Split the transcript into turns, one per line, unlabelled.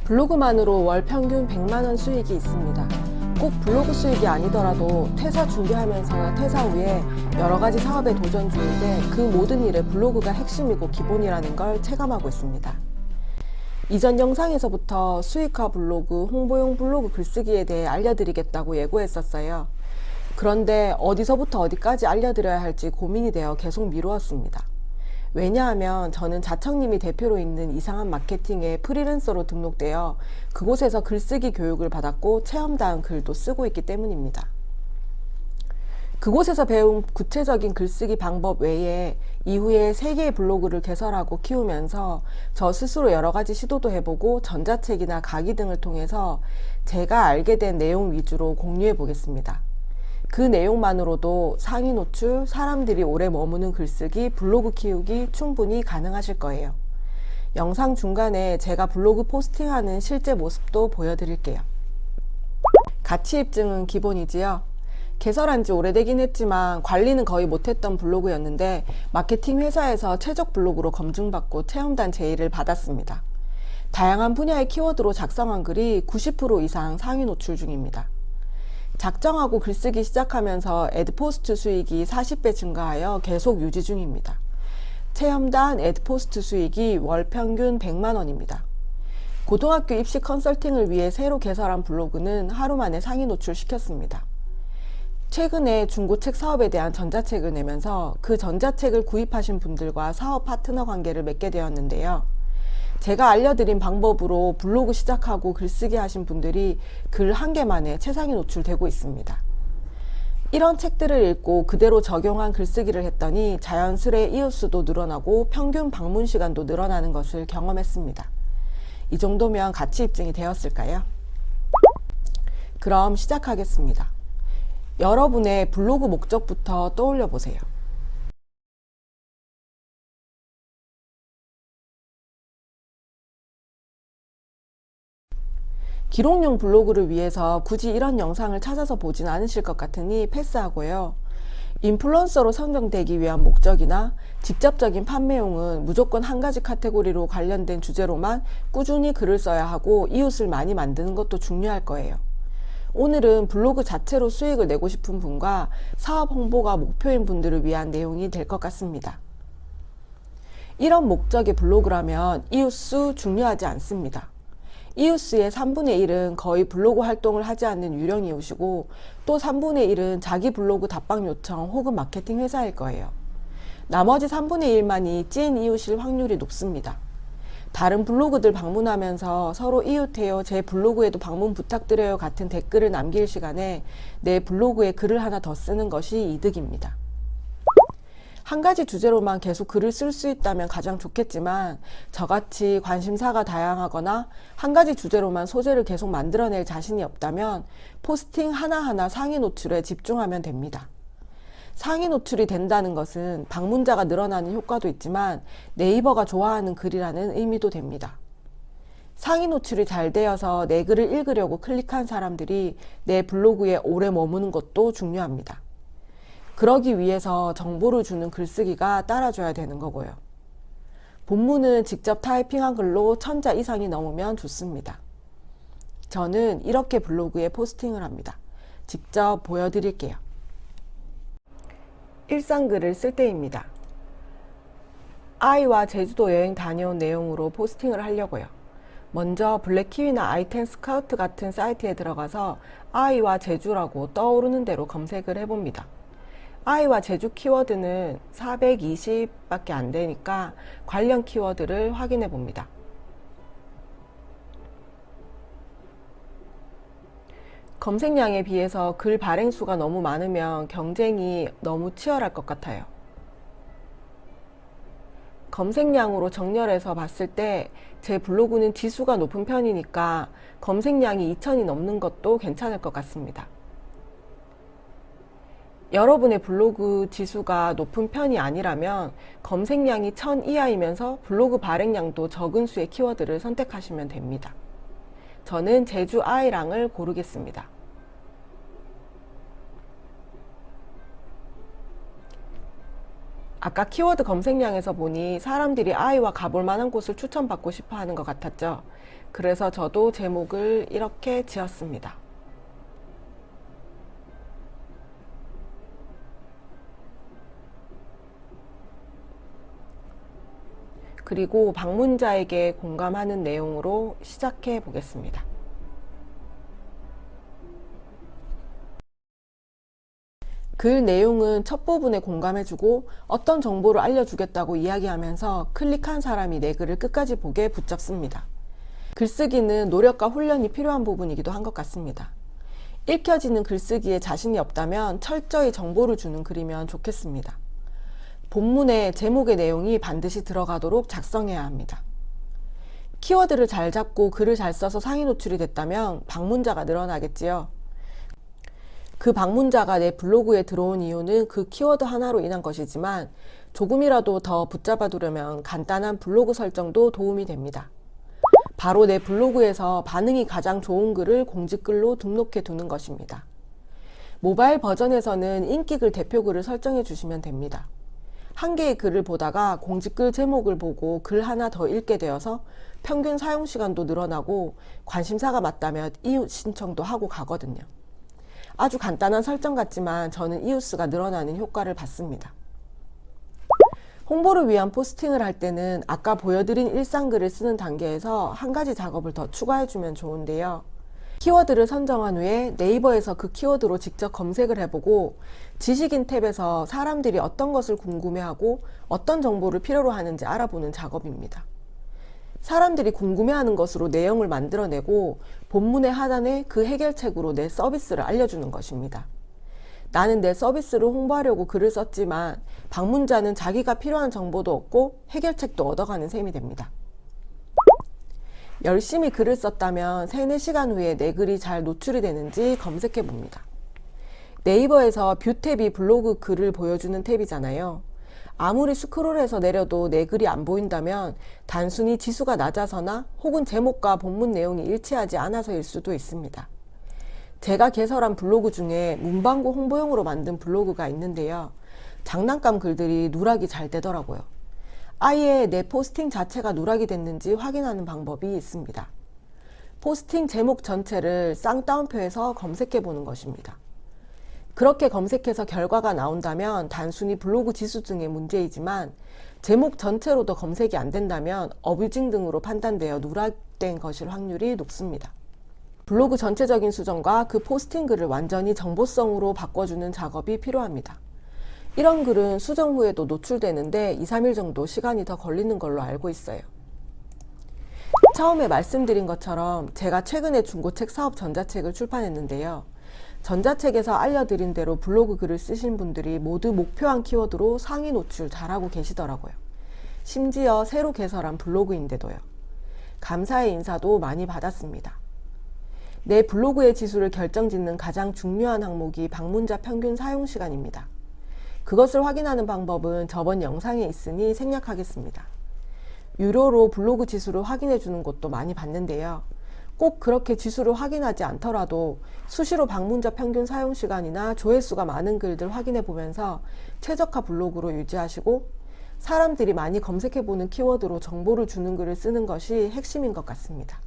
블로그만으로 월 평균 100만원 수익이 있습니다. 꼭 블로그 수익이 아니더라도 퇴사 준비하면서나 퇴사 후에 여러가지 사업에 도전 중인데 그 모든 일에 블로그가 핵심이고 기본이라는 걸 체감하고 있습니다. 이전 영상에서부터 수익화 블로그, 홍보용 블로그 글쓰기에 대해 알려드리겠다고 예고했었어요. 그런데 어디서부터 어디까지 알려드려야 할지 고민이 되어 계속 미루었습니다. 왜냐하면 저는 자청님이 대표로 있는 이상한 마케팅에 프리랜서로 등록되어 그곳에서 글쓰기 교육을 받았고 체험다운 글도 쓰고 있기 때문입니다. 그곳에서 배운 구체적인 글쓰기 방법 외에 이후에 3개의 블로그를 개설하고 키우면서 저 스스로 여러가지 시도도 해보고 전자책이나 강의 등을 통해서 제가 알게 된 내용 위주로 공유해 보겠습니다. 그 내용만으로도 상위 노출, 사람들이 오래 머무는 글쓰기, 블로그 키우기 충분히 가능하실 거예요. 영상 중간에 제가 블로그 포스팅하는 실제 모습도 보여드릴게요. 가치 입증은 기본이지요. 개설한 지 오래되긴 했지만 관리는 거의 못했던 블로그였는데 마케팅 회사에서 최적 블로그로 검증받고 체험단 제의를 받았습니다. 다양한 분야의 키워드로 작성한 글이 90% 이상 상위 노출 중입니다. 작정하고 글쓰기 시작하면서 애드포스트 수익이 40배 증가하여 계속 유지 중입니다. 체험단 애드포스트 수익이 월 평균 100만원입니다. 고등학교 입시 컨설팅을 위해 새로 개설한 블로그는 하루 만에 상위 노출시켰습니다. 최근에 중고책 사업에 대한 전자책을 내면서 그 전자책을 구입하신 분들과 사업 파트너 관계를 맺게 되었는데요. 제가 알려드린 방법으로 블로그 시작하고 글쓰기 하신 분들이 글 1개 만에 최상위 노출되고 있습니다. 이런 책들을 읽고 그대로 적용한 글쓰기를 했더니 자연스레 이웃수도 늘어나고 평균 방문 시간도 늘어나는 것을 경험했습니다. 이 정도면 가치 입증이 되었을까요? 그럼 시작하겠습니다. 여러분의 블로그 목적부터 떠올려 보세요. 기록용 블로그를 위해서 굳이 이런 영상을 찾아서 보진 않으실 것 같으니 패스하고요. 인플루언서로 선정되기 위한 목적이나 직접적인 판매용은 무조건 한 가지 카테고리로 관련된 주제로만 꾸준히 글을 써야 하고 이웃을 많이 만드는 것도 중요할 거예요. 오늘은 블로그 자체로 수익을 내고 싶은 분과 사업 홍보가 목표인 분들을 위한 내용이 될 것 같습니다. 이런 목적의 블로그라면 이웃수 중요하지 않습니다. 이웃수의 3분의 1은 거의 블로그 활동을 하지 않는 유령 이웃이고 또 3분의 1은 자기 블로그 답방 요청 혹은 마케팅 회사일 거예요. 나머지 3분의 1만이 찐 이웃일 확률이 높습니다. 다른 블로그들 방문하면서 서로 이웃해요, 제 블로그에도 방문 부탁드려요 같은 댓글을 남길 시간에 내 블로그에 글을 하나 더 쓰는 것이 이득입니다. 한 가지 주제로만 계속 글을 쓸 수 있다면 가장 좋겠지만 저같이 관심사가 다양하거나 한 가지 주제로만 소재를 계속 만들어낼 자신이 없다면 포스팅 하나하나 상위 노출에 집중하면 됩니다. 상위 노출이 된다는 것은 방문자가 늘어나는 효과도 있지만 네이버가 좋아하는 글이라는 의미도 됩니다. 상위 노출이 잘 되어서 내 글을 읽으려고 클릭한 사람들이 내 블로그에 오래 머무는 것도 중요합니다. 그러기 위해서 정보를 주는 글쓰기가 따라줘야 되는 거고요. 본문은 직접 타이핑한 글로 1000자 이상이 넘으면 좋습니다. 저는 이렇게 블로그에 포스팅을 합니다. 직접 보여드릴게요. 일상글을 쓸 때입니다. 아이와 제주도 여행 다녀온 내용으로 포스팅을 하려고요. 먼저 블랙키위나 아이템 스카우트 같은 사이트에 들어가서 아이와 제주라고 떠오르는 대로 검색을 해봅니다. 아이와 제주 키워드는 420밖에 안 되니까 관련 키워드를 확인해 봅니다. 검색량에 비해서 글 발행 수가 너무 많으면 경쟁이 너무 치열할 것 같아요. 검색량으로 정렬해서 봤을 때 제 블로그는 지수가 높은 편이니까 검색량이 2000이 넘는 것도 괜찮을 것 같습니다. 여러분의 블로그 지수가 높은 편이 아니라면 검색량이 1000 이하이면서 블로그 발행량도 적은 수의 키워드를 선택하시면 됩니다. 저는 제주 아이랑을 고르겠습니다. 아까 키워드 검색량에서 보니 사람들이 아이와 가볼 만한 곳을 추천받고 싶어 하는 것 같았죠. 그래서 저도 제목을 이렇게 지었습니다. 그리고 방문자에게 공감하는 내용으로 시작해 보겠습니다. 글 내용은 첫 부분에 공감해주고 어떤 정보를 알려주겠다고 이야기하면서 클릭한 사람이 내 글을 끝까지 보게 붙잡습니다. 글쓰기는 노력과 훈련이 필요한 부분이기도 한 것 같습니다. 읽혀지는 글쓰기에 자신이 없다면 철저히 정보를 주는 글이면 좋겠습니다. 본문에 제목의 내용이 반드시 들어가도록 작성해야 합니다. 키워드를 잘 잡고 글을 잘 써서 상위 노출이 됐다면 방문자가 늘어나겠지요. 그 방문자가 내 블로그에 들어온 이유는 그 키워드 하나로 인한 것이지만 조금이라도 더 붙잡아 두려면 간단한 블로그 설정도 도움이 됩니다. 바로 내 블로그에서 반응이 가장 좋은 글을 공지글로 등록해 두는 것입니다. 모바일 버전에서는 인기글 대표글을 설정해 주시면 됩니다. 한 개의 글을 보다가 공지글 제목을 보고 글 하나 더 읽게 되어서 평균 사용 시간도 늘어나고 관심사가 맞다면 이웃 신청도 하고 가거든요. 아주 간단한 설정 같지만 저는 이웃 수가 늘어나는 효과를 봤습니다. 홍보를 위한 포스팅을 할 때는 아까 보여드린 일상글을 쓰는 단계에서 한 가지 작업을 더 추가해주면 좋은데요. 키워드를 선정한 후에 네이버에서 그 키워드로 직접 검색을 해보고 지식인 탭에서 사람들이 어떤 것을 궁금해하고 어떤 정보를 필요로 하는지 알아보는 작업입니다. 사람들이 궁금해하는 것으로 내용을 만들어내고 본문의 하단에 그 해결책으로 내 서비스를 알려주는 것입니다. 나는 내 서비스를 홍보하려고 글을 썼지만 방문자는 자기가 필요한 정보도 얻고 해결책도 얻어가는 셈이 됩니다. 열심히 글을 썼다면 3-4시간 후에 내 글이 잘 노출이 되는지 검색해 봅니다. 네이버에서 뷰 탭이 블로그 글을 보여주는 탭이잖아요. 아무리 스크롤해서 내려도 내 글이 안 보인다면 단순히 지수가 낮아서나 혹은 제목과 본문 내용이 일치하지 않아서일 수도 있습니다. 제가 개설한 블로그 중에 문방구 홍보용으로 만든 블로그가 있는데요. 장난감 글들이 누락이 잘 되더라고요. 아예 내 포스팅 자체가 누락이 됐는지 확인하는 방법이 있습니다. 포스팅 제목 전체를 쌍따옴표에서 검색해 보는 것입니다. 그렇게 검색해서 결과가 나온다면 단순히 블로그 지수 등의 문제이지만 제목 전체로도 검색이 안 된다면 어뷰징 등으로 판단되어 누락된 것일 확률이 높습니다. 블로그 전체적인 수정과 그 포스팅 글을 완전히 정보성으로 바꿔주는 작업이 필요합니다. 이런 글은 수정 후에도 노출되는데 2-3일 정도 시간이 더 걸리는 걸로 알고 있어요. 처음에 말씀드린 것처럼 제가 최근에 중고책 사업 전자책을 출판했는데요. 전자책에서 알려드린 대로 블로그 글을 쓰신 분들이 모두 목표한 키워드로 상위 노출 잘하고 계시더라고요. 심지어 새로 개설한 블로그인데도요. 감사의 인사도 많이 받았습니다. 내 블로그의 지수를 결정짓는 가장 중요한 항목이 방문자 평균 사용 시간입니다. 그것을 확인하는 방법은 저번 영상에 있으니 생략하겠습니다. 유료로 블로그 지수를 확인해 주는 곳도 많이 봤는데요. 꼭 그렇게 지수를 확인하지 않더라도 수시로 방문자 평균 사용 시간이나 조회수가 많은 글들 확인해 보면서 최적화 블로그로 유지하시고 사람들이 많이 검색해 보는 키워드로 정보를 주는 글을 쓰는 것이 핵심인 것 같습니다.